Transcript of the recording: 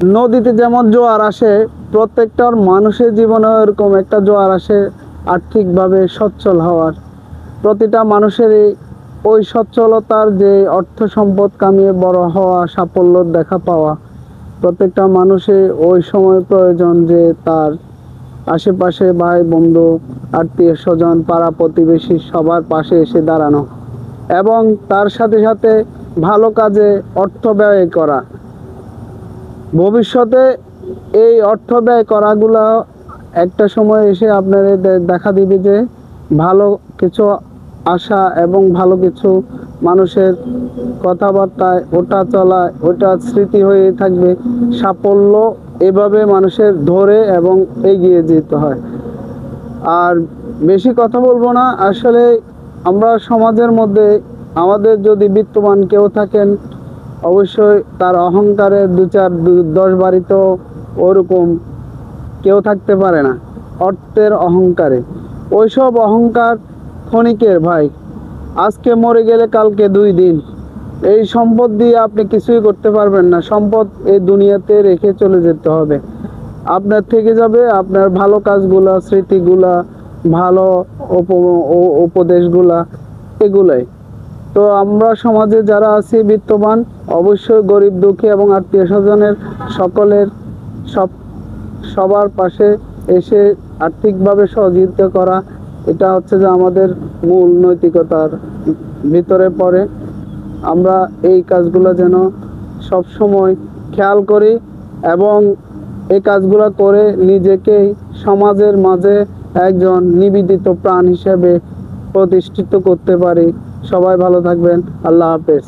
নদীতে যেমন জোয়ার আসে, প্রত্যেকটা মানুষের জীবনে এরকম একটা জোয়ার আসে আর্থিকভাবে সচ্ছল হওয়ার। প্রতিটা মানুষেরই ওই সচ্ছলতার যে অর্থ সম্পদ কামিয়ে বড় হওয়া, সাফল্য দেখা পাওয়া, প্রত্যেকটা মানুষের ওই সময় প্রয়োজন যে তার আশেপাশে ভাই বন্ধু আত্মীয় স্বজন পাড়া প্রতিবেশী সবার পাশে এসে দাঁড়ানো এবং তার সাথে সাথে ভালো কাজে অর্থ ব্যয় করা। ভবিষ্যতে এই অর্থ ব্যয় করাগুলো একটা সময় এসে আপনাদের দেখা দিবে যে ভালো কিছু আশা এবং ভালো কিছু মানুষের কথাবার্তায় ওটা চলা ওটা স্মৃতি হয়ে থাকবে। সাফল্য এভাবে মানুষের ধরে এবং এগিয়ে যেতে হয়। আর বেশি কথা বলবো না, আসলে আমরা সমাজের মধ্যে আমাদের যদি বিত্তবান কেউ থাকেন, অবশ্যই তার অহংকারে দু চার 10 বাড়িতেও ওরকম কেউ থাকতে পারে না, অর্থের অহংকারে। ওইসব অহংকার ক্ষণিকের ভাই, আজকে মরে গেলে কালকে 2 দিন। এই সম্পদ দিয়ে আপনি কিছুই করতে পারবেন না। সম্পদ এই দুনিয়াতে রেখে চলে যেতে হবে। আপনার থেকে যাবে আপনার ভালো কাজগুলা, স্মৃতিগুলা, ভালো উপদেশগুলা, এগুলাই। তো আমরা সমাজে যারা আছি বিত্তবান, অবশ্যই গরিব দুঃখী এবং আত্মীয় স্বজনের সকলের সবার পাশে এসে আর্থিকভাবে সহযোগিতা করা, এটা হচ্ছে যে আমাদের মূল নৈতিকতার ভিতরে পড়ে। আমরা এই কাজগুলো যেন সব সময় খেয়াল করি এবং এই কাজগুলো করে নিজেকেই সমাজের মাঝে একজন নিবেদিত প্রাণ হিসেবে প্রতিষ্ঠিত করতে পারি। সবাই ভালো থাকবেন। আল্লাহ হাফেজ।